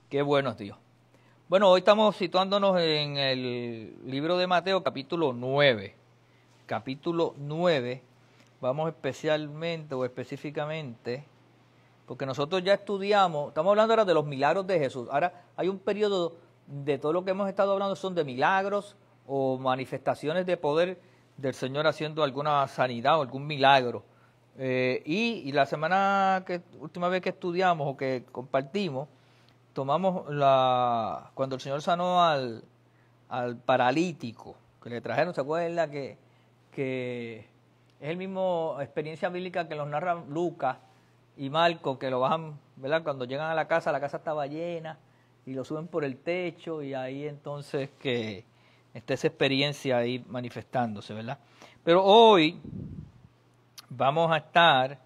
Qué bueno es Dios. Bueno, hoy estamos situándonos en el libro de Mateo, capítulo 9. Capítulo 9, vamos especialmente o específicamente, porque nosotros ya estudiamos, estamos hablando ahora de los milagros de Jesús. Ahora hay un periodo de todo lo que hemos estado hablando son de milagros o manifestaciones de poder del Señor haciendo alguna sanidad o algún milagro. Y la última vez que estudiamos o que compartimos, tomamos cuando el Señor sanó al paralítico que le trajeron, ¿se acuerdan que es el mismo experiencia bíblica que los narran Lucas y Marcos, que lo bajan, ¿verdad? Cuando llegan a la casa estaba llena y lo suben por el techo y ahí entonces que está esa experiencia ahí manifestándose, ¿verdad? Pero hoy vamos a estar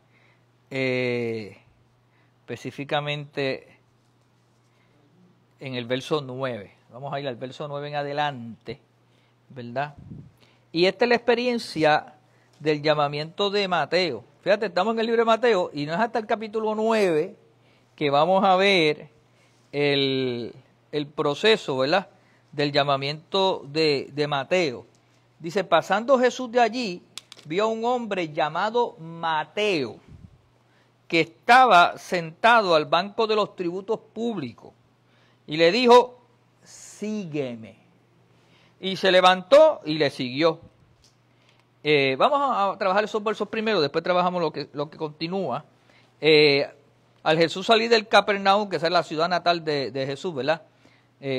específicamente en el verso 9. Vamos a ir al verso 9 en adelante, ¿verdad? Y esta es la experiencia del llamamiento de Mateo. Fíjate, estamos en el libro de Mateo y no es hasta el capítulo 9 que vamos a ver el proceso, ¿verdad?, del llamamiento de Mateo. Dice, pasando Jesús de allí, vio a un hombre llamado Mateo, que estaba sentado al banco de los tributos públicos, y le dijo, sígueme. Y se levantó y le siguió. Vamos a trabajar esos versos primero, después trabajamos lo que continúa. Al Jesús salir del Capernaum, que esa es la ciudad natal de Jesús, ¿verdad?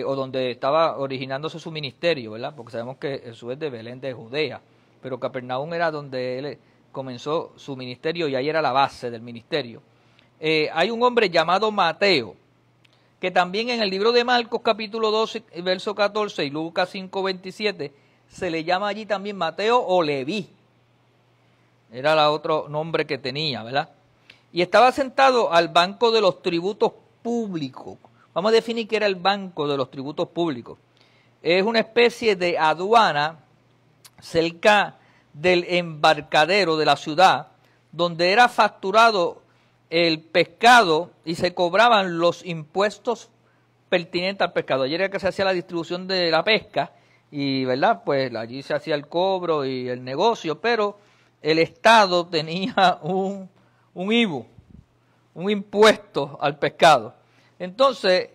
O donde estaba originándose su ministerio, ¿verdad? Porque sabemos que Jesús es de Belén de Judea, pero Capernaum era donde él comenzó su ministerio y ahí era la base del ministerio. Hay un hombre llamado Mateo, que también en el libro de Marcos capítulo 12, verso 14 y Lucas 5, 27, se le llama allí también Mateo o Leví. Era el otro nombre que tenía, ¿verdad? Y estaba sentado al banco de los tributos públicos. Vamos a definir qué era el banco de los tributos públicos. Es una especie de aduana cerca del embarcadero de la ciudad, donde era facturado el pescado y se cobraban los impuestos pertinentes al pescado. Ayer era que se hacía la distribución de la pesca y, ¿verdad?, pues allí se hacía el cobro y el negocio, pero el Estado tenía un IVU, un impuesto al pescado. Entonces,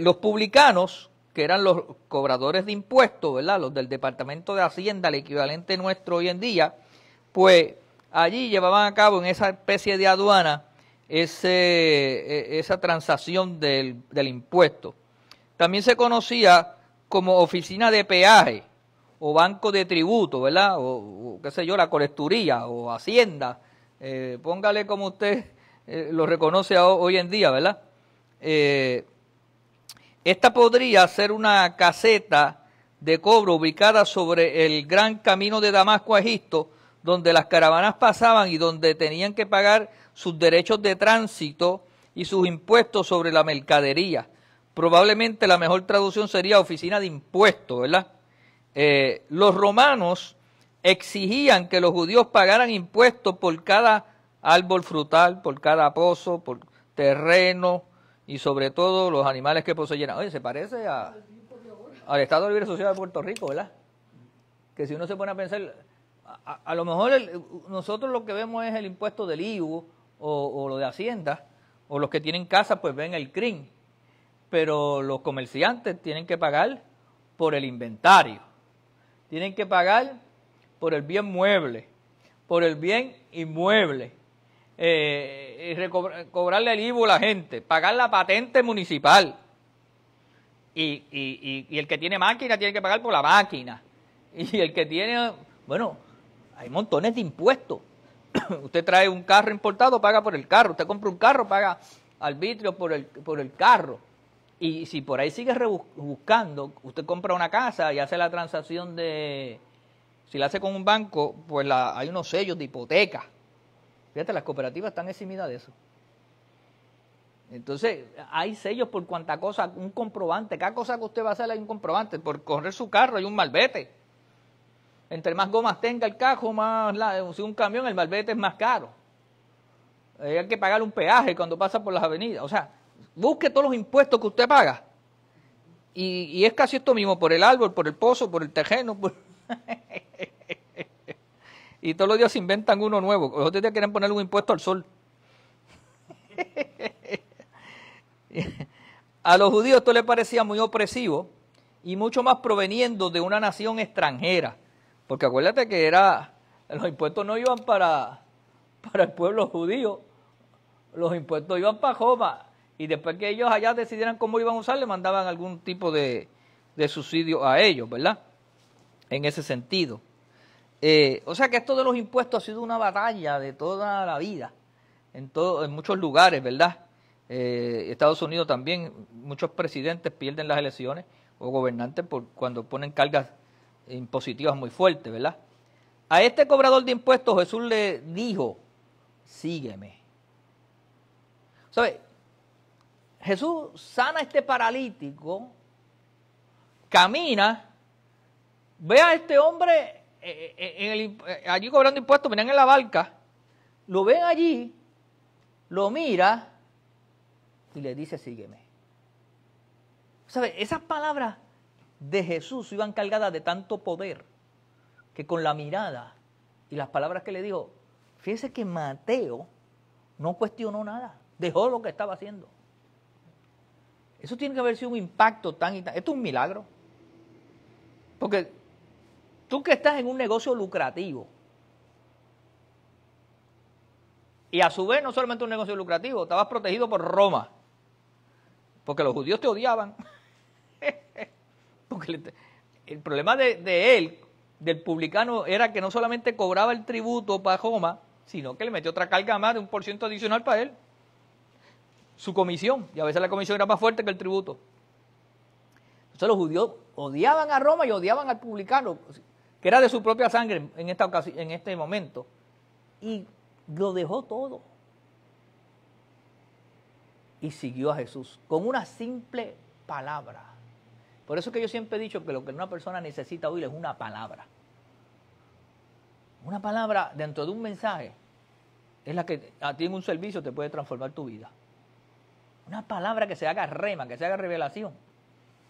los publicanos, que eran los cobradores de impuestos, ¿verdad?, los del Departamento de Hacienda, el equivalente nuestro hoy en día, pues allí llevaban a cabo en esa especie de aduana esa transacción del impuesto. También se conocía como oficina de peaje o banco de tributo, ¿verdad? O qué sé yo, la colecturía o hacienda. Póngale como usted lo reconoce hoy en día, ¿verdad? Esta podría ser una caseta de cobro ubicada sobre el gran camino de Damasco a Egipto, donde las caravanas pasaban y donde tenían que pagar sus derechos de tránsito y sus impuestos sobre la mercadería. Probablemente la mejor traducción sería oficina de impuestos, ¿verdad? Los romanos exigían que los judíos pagaran impuestos por cada árbol frutal, por cada pozo, por terreno y sobre todo los animales que poseyeran. Oye, se parece al Estado Libre Asociado de Puerto Rico, ¿verdad? Que si uno se pone a pensar, a lo mejor nosotros lo que vemos es el impuesto del IVU o lo de Hacienda, o los que tienen casa pues ven el CRIM, pero los comerciantes tienen que pagar por el inventario, tienen que pagar por el bien mueble, por el bien inmueble, cobrarle el IVU a la gente, pagar la patente municipal, y el que tiene máquina tiene que pagar por la máquina, y el que tiene, bueno, hay montones de impuestos. Usted trae un carro importado, paga por el carro. Usted compra un carro, paga arbitrio por el carro. Y si por ahí sigue buscando, usted compra una casa y hace la transacción si la hace con un banco, pues hay unos sellos de hipoteca. Fíjate, las cooperativas están eximidas de eso. Entonces, hay sellos por cuanta cosa, un comprobante. Cada cosa que usted va a hacer hay un comprobante. Por correr su carro hay un malvete. Entre más gomas tenga el carro, si un camión, el malvete es más caro. Hay que pagar un peaje cuando pasa por las avenidas. O sea, busque todos los impuestos que usted paga. Y es casi esto mismo, por el árbol, por el pozo, por el terreno. Y todos los días se inventan uno nuevo. Los otros días quieren poner un impuesto al sol. A los judíos esto les parecía muy opresivo y mucho más proveniendo de una nación extranjera. Porque acuérdate que los impuestos no iban para el pueblo judío, los impuestos iban para Roma. Y después que ellos allá decidieran cómo iban a usar, le mandaban algún tipo de subsidio a ellos, ¿verdad? En ese sentido. O sea que esto de los impuestos ha sido una batalla de toda la vida, en muchos lugares, ¿verdad? Estados Unidos también, muchos presidentes pierden las elecciones o gobernantes cuando ponen cargas impositivas muy fuertes, ¿verdad? A este cobrador de impuestos Jesús le dijo, sígueme. ¿Sabe? Jesús sana a este paralítico, camina, ve a este hombre allí cobrando impuestos, venían en la barca, lo ven allí, lo mira y le dice, sígueme. ¿Sabe? Esas palabras de Jesús iban cargadas de tanto poder que con la mirada y las palabras que le dijo, fíjese que Mateo no cuestionó nada, dejó lo que estaba haciendo. Eso tiene que haber sido un impacto tan y tan. Esto es un milagro. Porque tú que estás en un negocio lucrativo, y a su vez no solamente un negocio lucrativo, estabas protegido por Roma, porque los judíos te odiaban. Porque el problema de él, del publicano, era que no solamente cobraba el tributo para Roma, sino que le metió otra carga más de 1% adicional para él. Su comisión, y a veces la comisión era más fuerte que el tributo. Entonces los judíos odiaban a Roma y odiaban al publicano, que era de su propia sangre en este momento, y lo dejó todo. Y siguió a Jesús con una simple palabra. Por eso es que yo siempre he dicho que lo que una persona necesita oír es una palabra. Una palabra dentro de un mensaje es la que a ti en un servicio te puede transformar tu vida. Una palabra que se haga rema, que se haga revelación.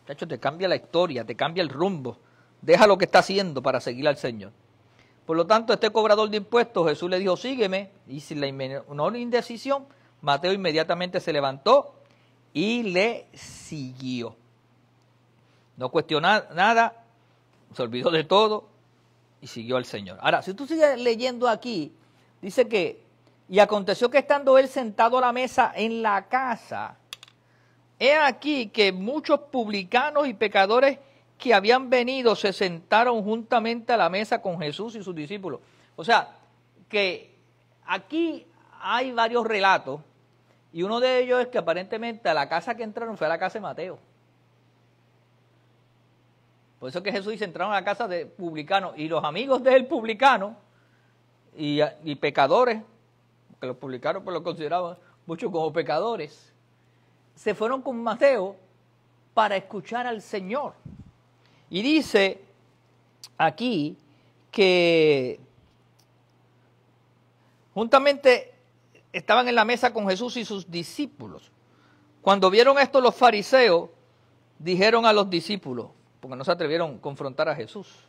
De hecho, te cambia la historia, te cambia el rumbo. Deja lo que está haciendo para seguir al Señor. Por lo tanto, este cobrador de impuestos, Jesús le dijo, sígueme. Y sin la menor indecisión, Mateo inmediatamente se levantó y le siguió. No cuestionó nada, se olvidó de todo y siguió al Señor. Ahora, si tú sigues leyendo aquí, dice que, y aconteció que estando él sentado a la mesa en la casa, he aquí que muchos publicanos y pecadores que habían venido se sentaron juntamente a la mesa con Jesús y sus discípulos. O sea, que aquí hay varios relatos, y uno de ellos es que aparentemente a la casa que entraron fue a la casa de Mateo. Por eso es que Jesús dice, entraron a la casa de publicanos, y los amigos del publicano y pecadores, que los publicanos pues lo consideraban muchos como pecadores, se fueron con Mateo para escuchar al Señor. Y dice aquí que juntamente estaban en la mesa con Jesús y sus discípulos. Cuando vieron esto los fariseos, dijeron a los discípulos, porque no se atrevieron a confrontar a Jesús,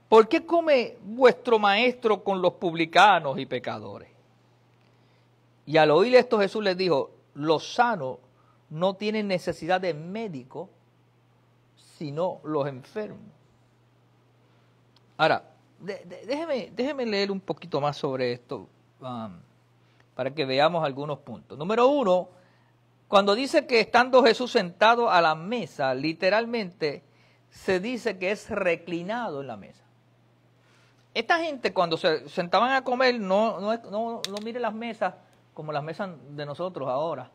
¿por qué come vuestro maestro con los publicanos y pecadores? Y al oír esto Jesús les dijo, los sanos no tienen necesidad de médico, sino los enfermos. Ahora, déjeme leer un poquito más sobre esto, para que veamos algunos puntos. Número uno, cuando dice que estando Jesús sentado a la mesa, literalmente se dice que es reclinado en la mesa. Esta gente cuando se sentaban a comer, no mire las mesas como las mesas de nosotros ahora,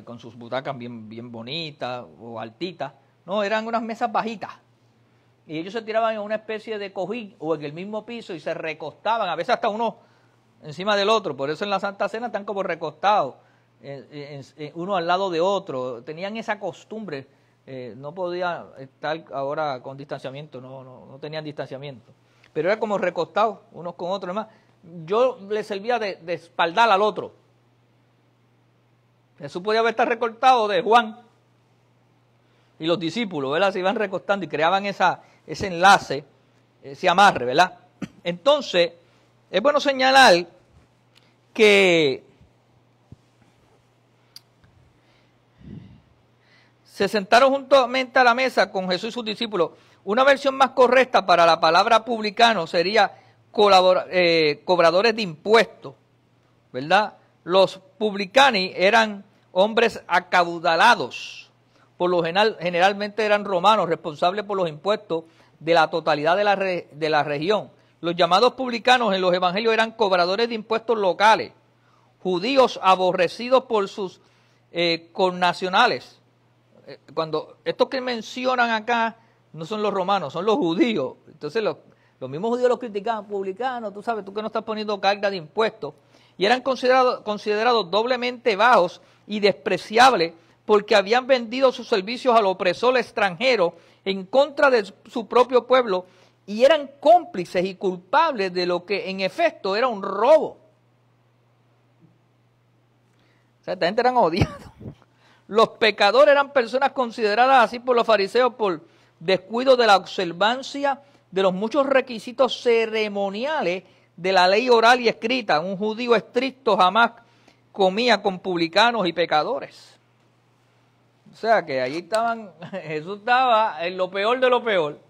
con sus butacas bien bonitas o altitas. No, eran unas mesas bajitas. Y ellos se tiraban en una especie de cojín o en el mismo piso y se recostaban, a veces hasta uno encima del otro. Por eso en la Santa Cena están como recostados, uno al lado de otro. Tenían esa costumbre, no podían estar ahora con distanciamiento, no tenían distanciamiento. Pero era como recostados unos con otros. Además, yo le servía de espaldar al otro. Jesús podía haber estado recortado de Juan y los discípulos, ¿verdad? Se iban recortando y creaban ese enlace, ese amarre, ¿verdad? Entonces, es bueno señalar que se sentaron juntamente a la mesa con Jesús y sus discípulos. Una versión más correcta para la palabra publicano sería cobradores de impuestos, ¿verdad? Los publicani eran hombres acaudalados, por lo general, generalmente eran romanos, responsables por los impuestos de la totalidad de la región. Los llamados publicanos en los evangelios eran cobradores de impuestos locales, judíos aborrecidos por sus connacionales. Cuando estos que mencionan acá no son los romanos, son los judíos. Entonces los mismos judíos los criticaban, publicanos, tú sabes, tú que no estás poniendo carga de impuestos. Y eran considerados doblemente bajos y despreciables porque habían vendido sus servicios al opresor extranjero en contra de su propio pueblo y eran cómplices y culpables de lo que en efecto era un robo. O sea, esta gente eran odiados. Los pecadores eran personas consideradas así por los fariseos por descuido de la observancia de los muchos requisitos ceremoniales de la ley oral y escrita. Un judío estricto jamás comía con publicanos y pecadores. O sea que allí Jesús estaba en lo peor de lo peor,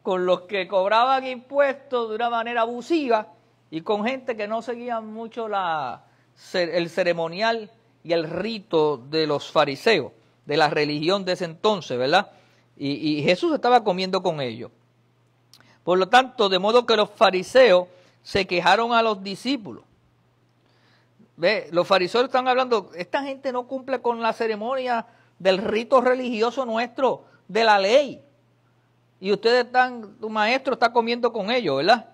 con los que cobraban impuestos de una manera abusiva y con gente que no seguía mucho el ceremonial y el rito de los fariseos, de la religión de ese entonces, ¿verdad? Y Jesús estaba comiendo con ellos. Por lo tanto, de modo que los fariseos se quejaron a los discípulos. ¿Ve? Los fariseos están hablando, esta gente no cumple con la ceremonia del rito religioso nuestro, de la ley. Y tu maestro está comiendo con ellos, ¿verdad?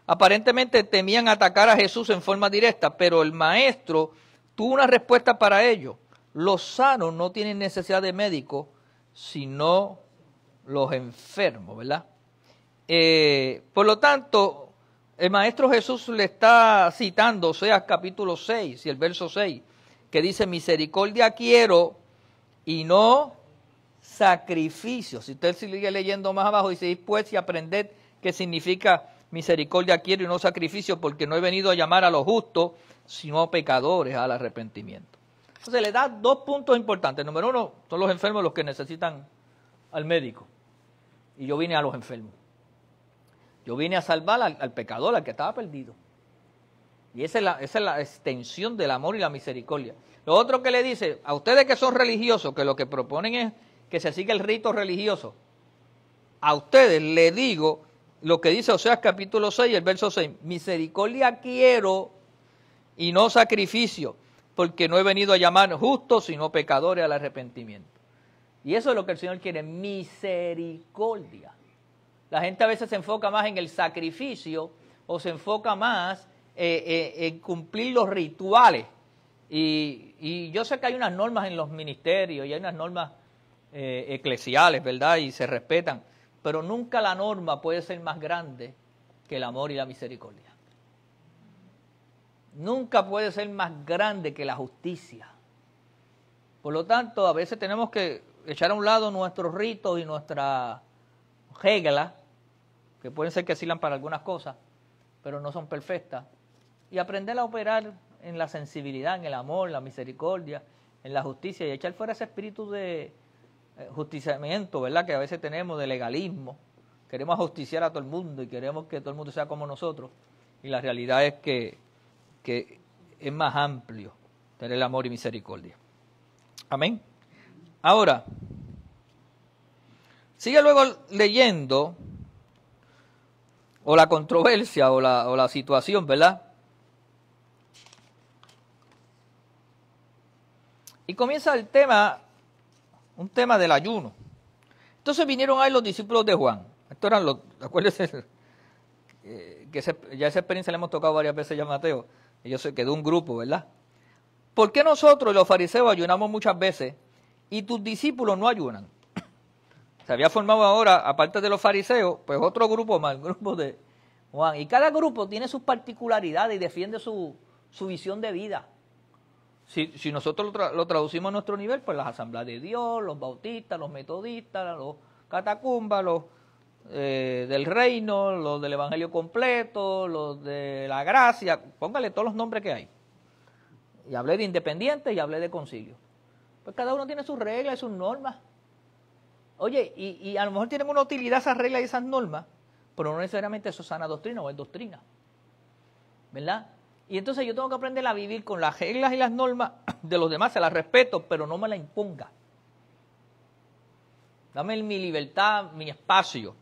Aparentemente temían atacar a Jesús en forma directa, pero el maestro tuvo una respuesta para ello. Los sanos no tienen necesidad de médico, sino los enfermos, ¿verdad? Por lo tanto, el Maestro Jesús le está citando Oseas capítulo 6 y el verso 6, que dice, misericordia quiero y no sacrificio. Si usted sigue leyendo más abajo, dice, pues y aprended qué significa misericordia quiero y no sacrificio, porque no he venido a llamar a los justos, sino pecadores al arrepentimiento. Entonces le da dos puntos importantes. Número uno, son los enfermos los que necesitan al médico. Y yo vine a los enfermos. Yo vine a salvar al pecador, al que estaba perdido. Y esa es la extensión del amor y la misericordia. Lo otro que le dice, a ustedes que son religiosos, que lo que proponen es que se siga el rito religioso, a ustedes le digo lo que dice Oseas capítulo 6, el verso 6, misericordia quiero y no sacrificio, porque no he venido a llamar justos, sino pecadores al arrepentimiento. Y eso es lo que el Señor quiere, misericordia. La gente a veces se enfoca más en el sacrificio o se enfoca más en cumplir los rituales. Y yo sé que hay unas normas en los ministerios y hay unas normas eclesiales, ¿verdad? Y se respetan, pero nunca la norma puede ser más grande que el amor y la misericordia. Nunca puede ser más grande que la justicia. Por lo tanto, a veces tenemos que echar a un lado nuestros ritos y nuestras reglas, que pueden ser que sirvan para algunas cosas, pero no son perfectas, y aprender a operar en la sensibilidad, en el amor, en la misericordia, en la justicia, y echar fuera ese espíritu de justiciamiento, ¿verdad?, que a veces tenemos, de legalismo. Queremos justiciar a todo el mundo y queremos que todo el mundo sea como nosotros, y la realidad es que es más amplio tener amor y misericordia. Amén. Ahora, sigue luego leyendo, o la controversia, o la situación, ¿verdad? Y comienza el tema, un tema del ayuno. Entonces vinieron ahí los discípulos de Juan. Estos eran los, acuérdense, ya esa experiencia la hemos tocado varias veces ya a Mateo. Ellos se quedó un grupo, ¿verdad? ¿Por qué nosotros los fariseos ayunamos muchas veces y tus discípulos no ayunan? Se había formado ahora, aparte de los fariseos, pues otro grupo más, el grupo de Juan. Y cada grupo tiene sus particularidades y defiende su visión de vida. Si nosotros lo traducimos a nuestro nivel, pues las Asambleas de Dios, los bautistas, los metodistas, los catacumbas, los del reino, los del evangelio completo, los de la gracia, póngale todos los nombres que hay. Y hablé de independientes y hablé de concilio. Pues cada uno tiene sus reglas y sus normas. Oye, y a lo mejor tienen una utilidad esas reglas y esas normas, pero no necesariamente eso es sana doctrina o es doctrina. ¿Verdad? Y entonces yo tengo que aprender a vivir con las reglas y las normas de los demás, se las respeto, pero no me las imponga. Dame mi libertad, mi espacio.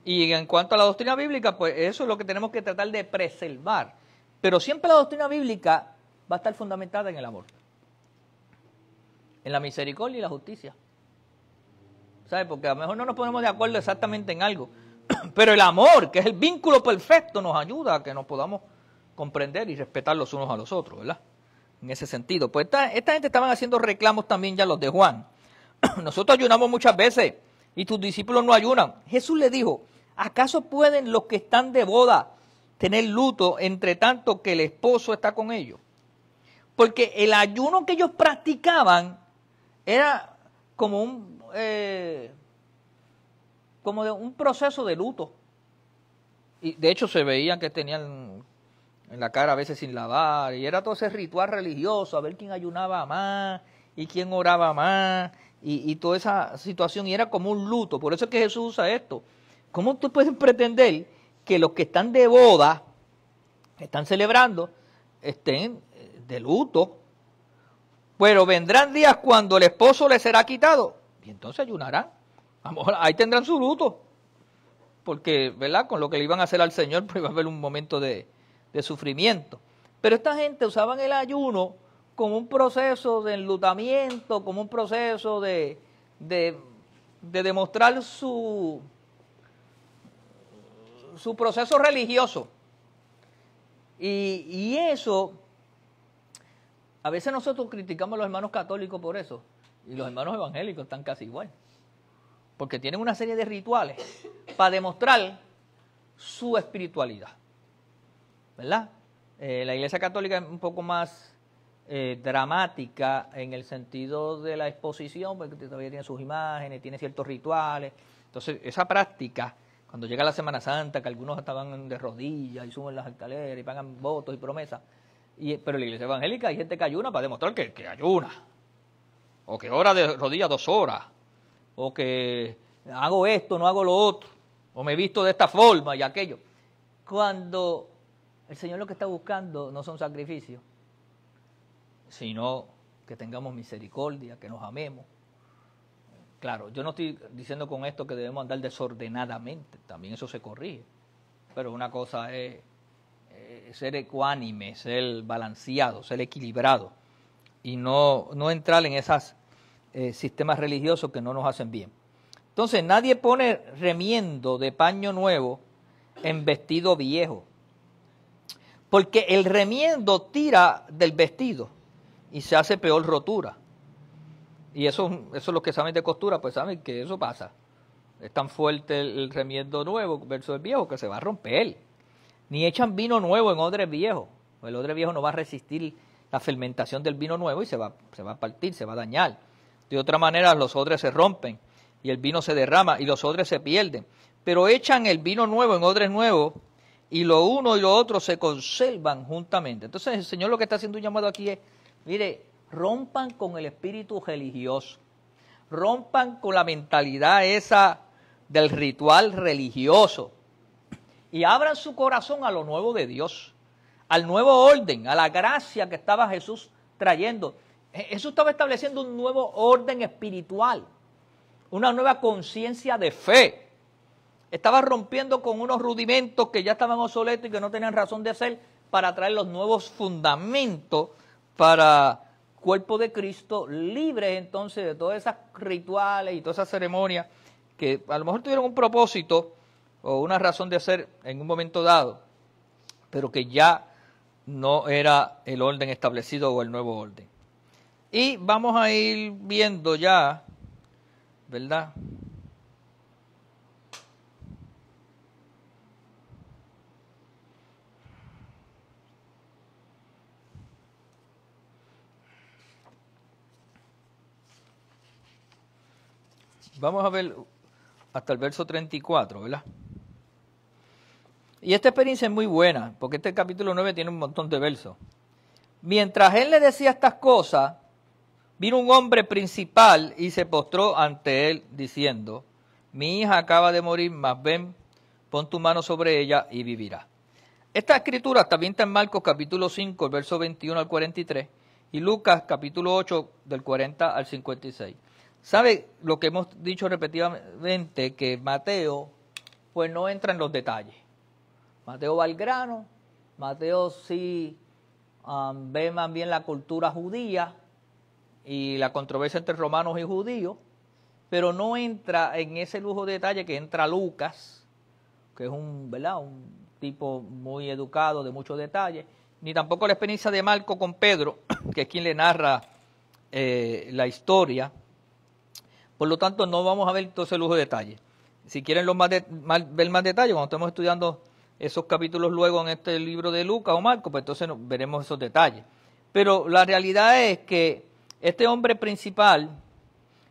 Y en cuanto a la doctrina bíblica, pues eso es lo que tenemos que tratar de preservar. Pero siempre la doctrina bíblica va a estar fundamentada en el amor, en la misericordia y la justicia. ¿Sabes? Porque a lo mejor no nos ponemos de acuerdo exactamente en algo, pero el amor, que es el vínculo perfecto, nos ayuda a que nos podamos comprender y respetar los unos a los otros, ¿verdad? En ese sentido. Pues esta gente estaban haciendo reclamos también ya los de Juan. Nosotros ayunamos muchas veces y tus discípulos no ayunan. Jesús le dijo, ¿acaso pueden los que están de boda tener luto entre tanto que el esposo está con ellos? Porque el ayuno que ellos practicaban era como como de un proceso de luto. Y de hecho se veían que tenían en la cara a veces sin lavar, y era todo ese ritual religioso, a ver quién ayunaba más y quién oraba más, y toda esa situación, y era como un luto. Por eso es que Jesús usa esto. ¿Cómo tú puedes pretender que los que están de boda, que están celebrando, estén de luto? Pero vendrán días cuando el esposo les será quitado, y entonces ayunarán. A lo mejor ahí tendrán su luto, porque, ¿verdad?, con lo que le iban a hacer al Señor, pues iba a haber un momento de sufrimiento. Pero esta gente usaban el ayuno como un proceso de enlutamiento, como un proceso de demostrar su proceso religioso. Y eso, a veces nosotros criticamos a los hermanos católicos por eso, y los hermanos evangélicos están casi igual, porque tienen una serie de rituales para demostrar su espiritualidad. ¿Verdad? La Iglesia Católica es un poco más dramática en el sentido de la exposición, porque todavía tiene sus imágenes, tiene ciertos rituales. Entonces, esa práctica, cuando llega la Semana Santa, que algunos estaban de rodillas y suben las escaleras y pagan votos y promesas, pero en la Iglesia Evangélica hay gente que ayuna para demostrar que ayuna, o que ora de rodillas 2 horas, o que hago esto, no hago lo otro, o me he visto de esta forma y aquello. Cuando el Señor lo que está buscando no son sacrificios, sino que tengamos misericordia, que nos amemos. Claro, yo no estoy diciendo con esto que debemos andar desordenadamente, también eso se corrige. Pero una cosa es ser ecuánime, ser balanceado, ser equilibrado, y no entrar en esos sistemas religiosos que no nos hacen bien. Entonces, nadie pone remiendo de paño nuevo en vestido viejo, porque el remiendo tira del vestido y se hace peor rotura. Y eso los que saben de costura, pues saben que eso pasa. Es tan fuerte el remiendo nuevo versus el viejo que se va a romper. Ni echan vino nuevo en odres viejos. El odre viejo no va a resistir la fermentación del vino nuevo y se va a partir, se va a dañar. De otra manera, los odres se rompen y el vino se derrama y los odres se pierden. Pero echan el vino nuevo en odres nuevos y lo uno y lo otro se conservan juntamente. Entonces el Señor lo que está haciendo un llamado aquí es, mire, rompan con el espíritu religioso, rompan con la mentalidad esa del ritual religioso y abran su corazón a lo nuevo de Dios, al nuevo orden, a la gracia que estaba Jesús trayendo. Jesús estaba estableciendo un nuevo orden espiritual, una nueva conciencia de fe. Estaba rompiendo con unos rudimentos que ya estaban obsoletos y que no tenían razón de ser, para traer los nuevos fundamentos para cuerpo de Cristo, libre entonces de todas esas rituales y todas esas ceremonias que a lo mejor tuvieron un propósito o una razón de ser en un momento dado, pero que ya no era el orden establecido o el nuevo orden. Y vamos a ir viendo ya, ¿verdad?, Vamos a ver hasta el verso 34, ¿verdad? Y esta experiencia es muy buena, porque este capítulo 9 tiene un montón de versos. Mientras él le decía estas cosas, vino un hombre principal y se postró ante él, diciendo, mi hija acaba de morir, mas ven, pon tu mano sobre ella y vivirá. Esta escritura también está en Marcos capítulo 5, el verso 21 al 43, y Lucas capítulo 8, del 40 al 56. ¿Sabe lo que hemos dicho repetidamente? Que Mateo, pues no entra en los detalles. Mateo va al grano, Mateo sí ve más bien la cultura judía y la controversia entre romanos y judíos, pero no entra en ese lujo de detalle que entra Lucas, que es un tipo muy educado, de muchos detalles, ni tampoco la experiencia de Marco con Pedro, que es quien le narra la historia. Por lo tanto, no vamos a ver todo ese lujo de detalle. Si quieren ver más detalles, cuando estemos estudiando esos capítulos luego en este libro de Lucas o Marcos, pues entonces veremos esos detalles. Pero la realidad es que este hombre principal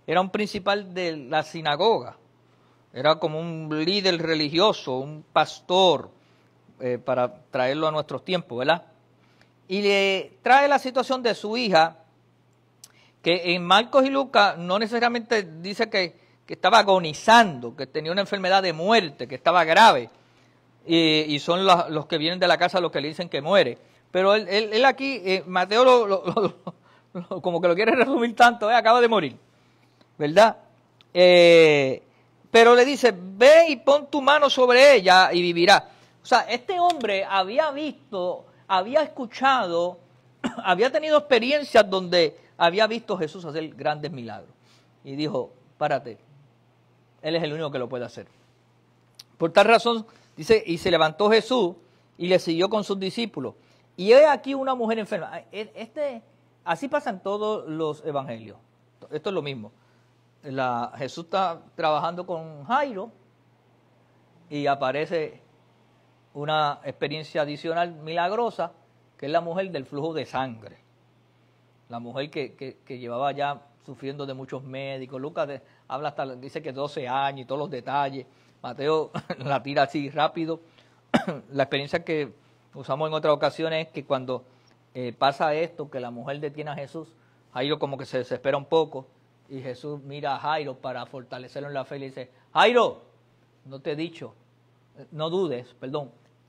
era un principal de la sinagoga, era como un líder religioso, un pastor, para traerlo a nuestros tiempos, ¿verdad? Y le trae la situación de su hija, que en Marcos y Lucas no necesariamente dice que estaba agonizando, que tenía una enfermedad de muerte, que estaba grave, y son los que vienen de la casa los que le dicen que muere. Pero él aquí, Mateo como que lo quiere resumir tanto, acaba de morir, ¿verdad? Pero le dice, ve y pon tu mano sobre ella y vivirá. O sea, este hombre había visto, había escuchado, había tenido experiencias donde había visto a Jesús hacer grandes milagros. Y dijo, párate, Él es el único que lo puede hacer. Por tal razón, dice, y se levantó Jesús y le siguió con sus discípulos. Y he aquí una mujer enferma. Así pasan todos los evangelios. Esto es lo mismo. Jesús está trabajando con Jairo y aparece una experiencia adicional milagrosa, que es la mujer del flujo de sangre. La mujer que llevaba ya sufriendo de muchos médicos. Lucas habla hasta, dice que 12 años y todos los detalles. Mateo la tira así rápido. La experiencia que usamos en otras ocasiones es que cuando pasa esto, que la mujer detiene a Jesús, Jairo como que se desespera un poco, y Jesús mira a Jairo para fortalecerlo en la fe y le dice, Jairo, no te he dicho, no dudes,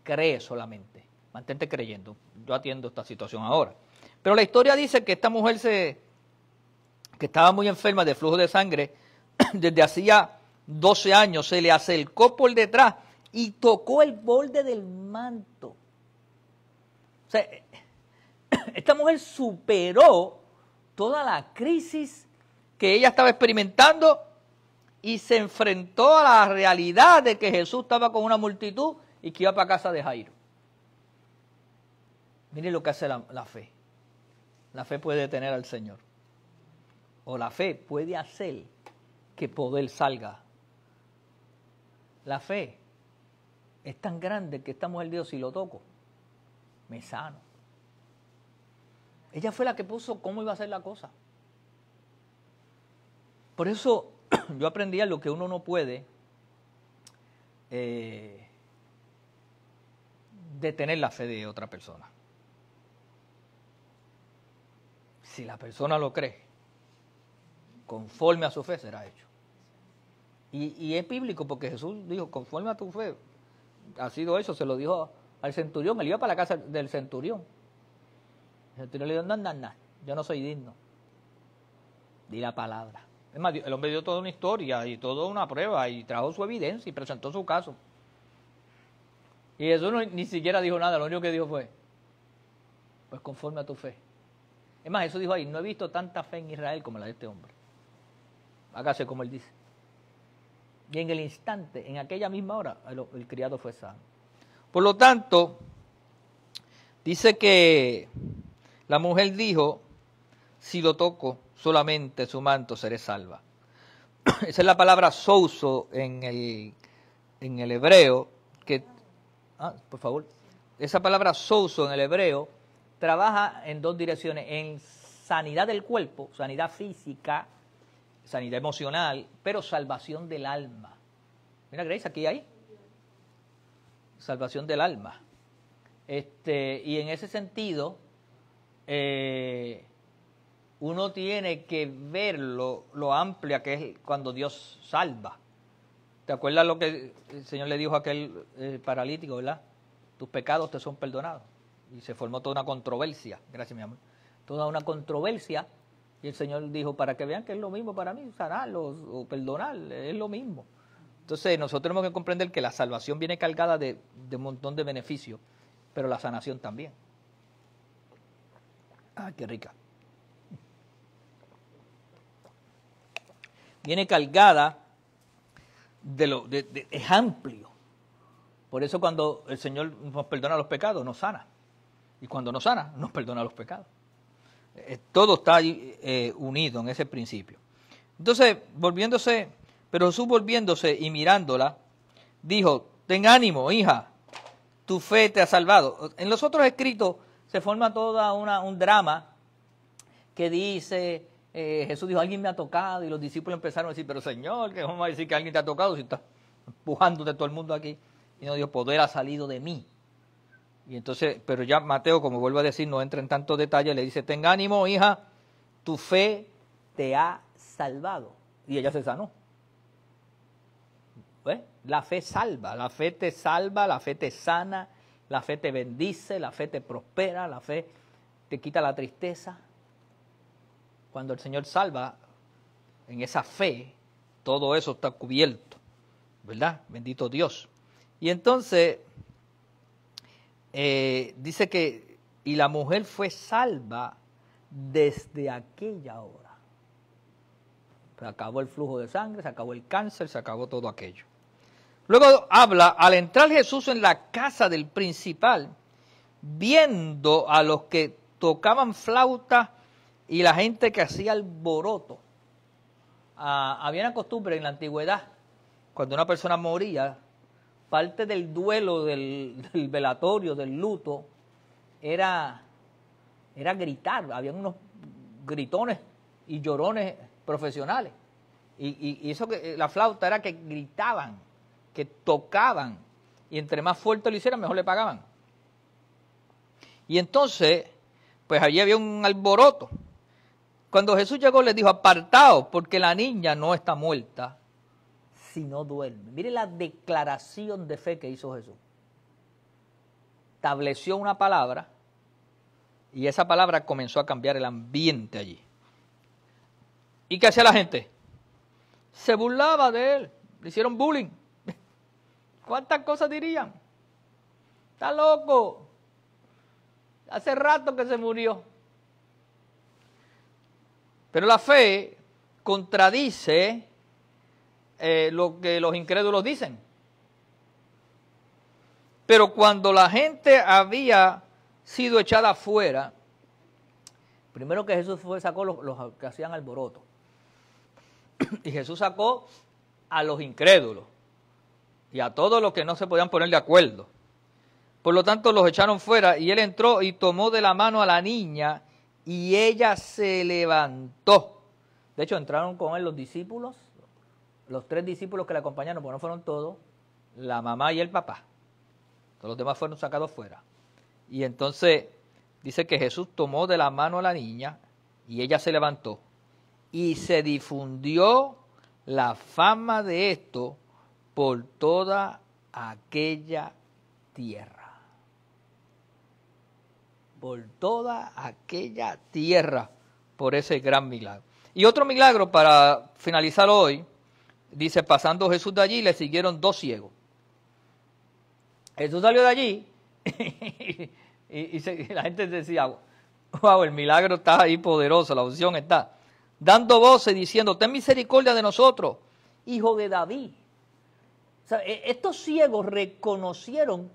cree solamente, mantente creyendo, yo atiendo esta situación ahora. Pero la historia dice que esta mujer que estaba muy enferma de flujo de sangre, desde hacía 12 años, se le acercó por detrás y tocó el borde del manto. O sea, esta mujer superó toda la crisis que ella estaba experimentando y se enfrentó a la realidad de que Jesús estaba con una multitud y que iba para casa de Jairo. Mire lo que hace la fe. La fe puede detener al Señor. O la fe puede hacer que poder salga. La fe es tan grande que esta mujer dijo, si lo toco, me sano. Ella fue la que puso cómo iba a ser la cosa. Por eso yo aprendí a lo que uno no puede detener la fe de otra persona. Si la persona lo cree, conforme a su fe será hecho. Y es bíblico porque Jesús dijo, conforme a tu fe ha sido eso, se lo dijo al centurión, él iba para la casa del centurión. El centurión le dijo, no, yo no soy digno. Di la palabra. Es más, el hombre dio toda una historia y toda una prueba y trajo su evidencia y presentó su caso. Y Jesús ni siquiera dijo nada, lo único que dijo fue, pues conforme a tu fe. Es más, Jesús dijo ahí, no he visto tanta fe en Israel como la de este hombre. Hágase como él dice. Y en el instante, en aquella misma hora, el criado fue sano. Por lo tanto, dice que la mujer dijo, si lo toco solamente su manto seré salva. Esa es la palabra souso en el hebreo, por favor. Esa palabra souso en el hebreo trabaja en dos direcciones, en sanidad del cuerpo, sanidad física, sanidad emocional, pero salvación del alma. Mira, Grace, aquí hay salvación del alma. Y en ese sentido, uno tiene que ver lo amplia que es cuando Dios salva. ¿Te acuerdas lo que el Señor le dijo a aquel paralítico, verdad? Tus pecados te son perdonados. Y se formó toda una controversia. Gracias, mi amor. Toda una controversia. Y el Señor dijo, para que vean que es lo mismo para mí, sanarlo o perdonar, es lo mismo. Entonces, nosotros tenemos que comprender que la salvación viene cargada de un montón de beneficios, pero la sanación también. ¡Ah, qué rica! Viene cargada es amplio. Por eso cuando el Señor nos perdona los pecados, nos sana. Y cuando nos sana, nos perdona los pecados. Todo está ahí unido en ese principio. Entonces, pero Jesús volviéndose y mirándola, dijo, ten ánimo, hija, tu fe te ha salvado. En los otros escritos se forma toda un drama que dice, Jesús dijo, alguien me ha tocado, y los discípulos empezaron a decir, pero Señor, ¿qué vamos a decir que alguien te ha tocado si estás empujándote todo el mundo aquí? Y no dijo, poder ha salido de mí. Y entonces, pero ya Mateo, como vuelvo a decir, no entra en tantos detalles, le dice, ten ánimo, hija, tu fe te ha salvado. Y ella se sanó. ¿Ves? La fe salva, la fe te salva, la fe te sana, la fe te bendice, la fe te prospera, la fe te quita la tristeza. Cuando el Señor salva, en esa fe, todo eso está cubierto, ¿verdad? Bendito Dios. Y entonces, dice que, y la mujer fue salva desde aquella hora. Se acabó el flujo de sangre, se acabó el cáncer, se acabó todo aquello. Luego habla, al entrar Jesús en la casa del principal, viendo a los que tocaban flauta y la gente que hacía alboroto. Había una costumbre en la antigüedad, cuando una persona moría, parte del duelo, del velatorio, del luto, era gritar. Habían unos gritones y llorones profesionales. Y eso que la flauta era que gritaban, que tocaban. Y entre más fuerte lo hicieran, mejor le pagaban. Y entonces, pues allí había un alboroto. Cuando Jesús llegó, les dijo, apartaos, porque la niña no está muerta, sino duerme. Mire la declaración de fe que hizo Jesús. Estableció una palabra y esa palabra comenzó a cambiar el ambiente allí. ¿Y qué hacía la gente? Se burlaba de él, le hicieron bullying. ¿Cuántas cosas dirían? Está loco. Hace rato que se murió. Pero la fe contradice lo que los incrédulos dicen. Pero cuando la gente había sido echada afuera, primero que Jesús sacó los que hacían alboroto. Y Jesús sacó a los incrédulos y a todos los que no se podían poner de acuerdo. Por lo tanto, los echaron fuera y él entró y tomó de la mano a la niña y ella se levantó. De hecho, entraron con él los discípulos, los 3 discípulos que le acompañaron, porque no fueron todos, la mamá y el papá. Todos los demás fueron sacados fuera. Y entonces dice que Jesús tomó de la mano a la niña y ella se levantó. Y se difundió la fama de esto por toda aquella tierra. Por toda aquella tierra, por ese gran milagro. Y otro milagro para finalizar hoy, dice, pasando Jesús de allí, le siguieron 2 ciegos. Jesús salió de allí y la gente decía, wow, el milagro está ahí poderoso, la unción está. Dando voces diciendo, ten misericordia de nosotros, hijo de David. O sea, estos ciegos reconocieron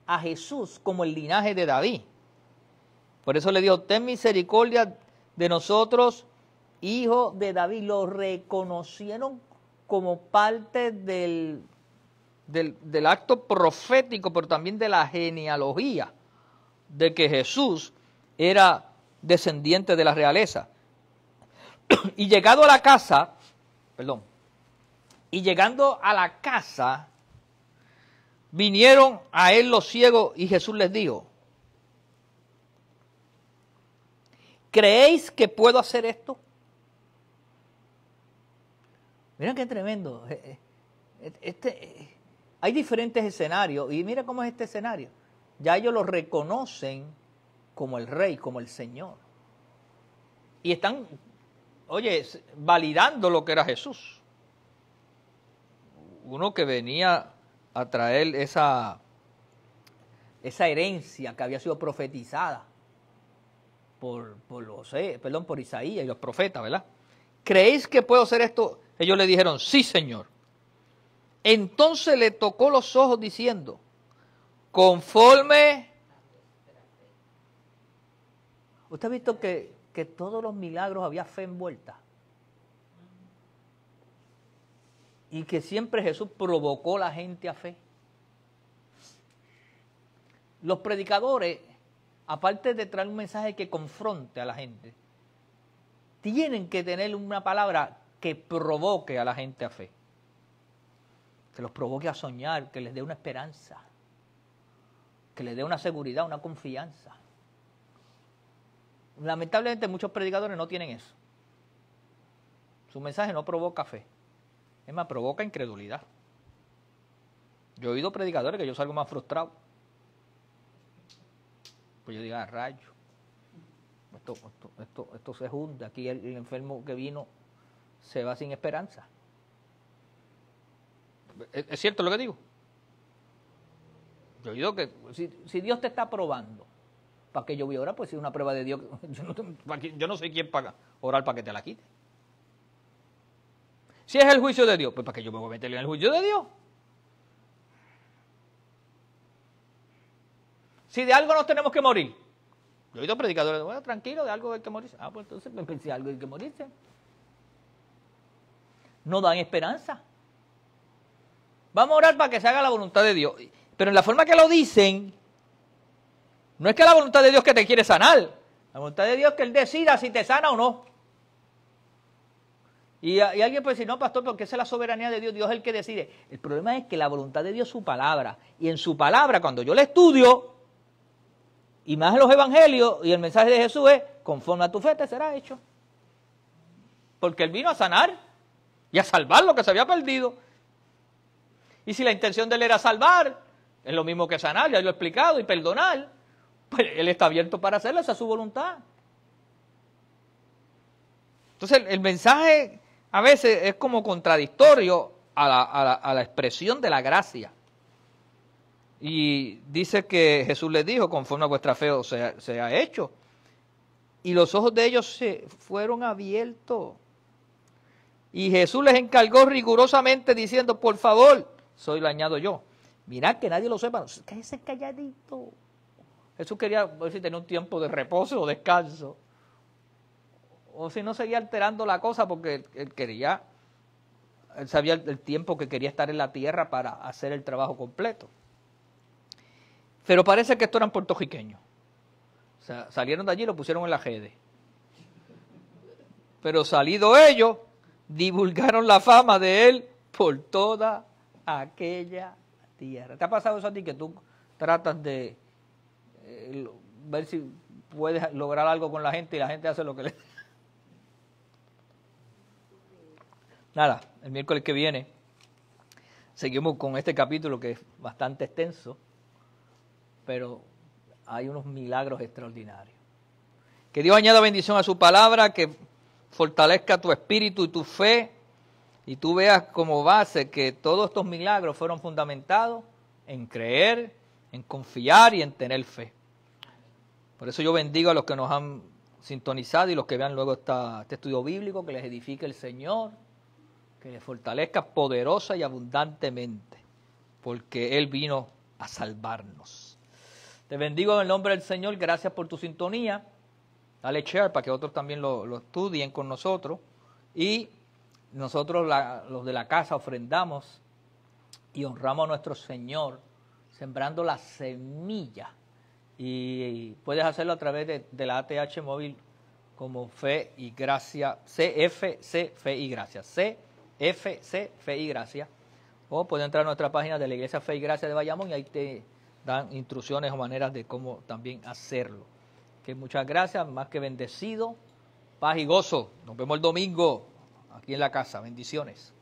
a Jesús como el linaje de David. Por eso le dijo, ten misericordia de nosotros, hijo de David. Lo reconocieron como parte del acto profético, pero también de la genealogía, de que Jesús era descendiente de la realeza. Y llegado a la casa, perdón. Y llegando a la casa, vinieron a él los ciegos y Jesús les dijo, ¿creéis que puedo hacer esto? Mira qué tremendo. Hay diferentes escenarios y mira cómo es este escenario. Ya ellos lo reconocen como el rey, como el Señor. Y están, oye, validando lo que era Jesús. Uno que venía a traer esa herencia que había sido profetizada por Isaías y los profetas, ¿verdad? ¿Creéis que puedo hacer esto? Ellos le dijeron, sí, Señor. Entonces le tocó los ojos diciendo, conforme... ¿Usted ha visto que todos los milagros había fe envuelta? Y que siempre Jesús provocó a la gente a fe. Los predicadores, aparte de traer un mensaje que confronte a la gente, tienen que tener una palabra que provoque a la gente a fe. Que los provoque a soñar, que les dé una esperanza, que les dé una seguridad, una confianza. Lamentablemente muchos predicadores no tienen eso. Su mensaje no provoca fe. Es más, provoca incredulidad. Yo he oído predicadores que yo salgo más frustrado. Pues yo digo, rayo, esto se hunde. Aquí el enfermo que vino se va sin esperanza. ¿Es cierto lo que digo? Yo he oído que si Dios te está probando, ¿para qué yo voy a orar? Pues si es una prueba de Dios, yo no sé quién paga orar para que te la quite. Si es el juicio de Dios, pues ¿para qué yo me voy a meter en el juicio de Dios? Si de algo nos tenemos que morir. Yo he oído predicadores, bueno, tranquilo, de algo hay que morirse. Ah, pues entonces me pensé, algo hay que morirse. No dan esperanza. Vamos a orar para que se haga la voluntad de Dios. Pero en la forma que lo dicen, no es que la voluntad de Dios que te quiere sanar. La voluntad de Dios es que Él decida si te sana o no. Y alguien puede decir, no, pastor, porque esa es la soberanía de Dios, Dios es el que decide. El problema es que la voluntad de Dios es su palabra. Y en su palabra, cuando yo la estudio, y más en los evangelios, y el mensaje de Jesús es, conforme a tu fe te será hecho. Porque Él vino a sanar y a salvar lo que se había perdido. Y si la intención de Él era salvar, es lo mismo que sanar, ya lo he explicado, y perdonar, pues Él está abierto para hacerlo, esa es su voluntad. Entonces el mensaje a veces es como contradictorio a la expresión de la gracia. Y dice que Jesús les dijo, conforme a vuestra fe se ha hecho. Y los ojos de ellos se fueron abiertos. Y Jesús les encargó rigurosamente diciendo, por favor, soy lo añado yo. Mirad que nadie lo sepa, cállese calladito. Jesús quería ver si tenía un tiempo de reposo o descanso. O si no seguía alterando la cosa porque él sabía el tiempo que quería estar en la tierra para hacer el trabajo completo. Pero parece que estos eran puertorriqueños. O sea, salieron de allí y lo pusieron en la GEDE. Pero salido ellos, divulgaron la fama de él por toda aquella tierra. ¿Te ha pasado eso a ti que tú tratas de ver si puedes lograr algo con la gente y la gente hace lo que le... Nada, el miércoles que viene seguimos con este capítulo que es bastante extenso, pero hay unos milagros extraordinarios. Que Dios añada bendición a su palabra, que fortalezca tu espíritu y tu fe, y tú veas como base que todos estos milagros fueron fundamentados en creer, en confiar y en tener fe. Por eso yo bendigo a los que nos han sintonizado y los que vean luego este estudio bíblico, que les edifique el Señor, que les fortalezca poderosa y abundantemente, porque Él vino a salvarnos. Te bendigo en el nombre del Señor, gracias por tu sintonía. Dale share para que otros también lo estudien con nosotros. Y nosotros, los de la casa, ofrendamos y honramos a nuestro Señor, sembrando la semilla. Y puedes hacerlo a través de la ATH móvil como Fe y Gracia, CFC, Fe y Gracia, CFC FC Fe y Gracia, o puede entrar a nuestra página de la Iglesia Fe y Gracia de Bayamón y ahí te dan instrucciones o maneras de cómo también hacerlo. Que muchas gracias, más que bendecido, paz y gozo. Nos vemos el domingo aquí en la casa. Bendiciones.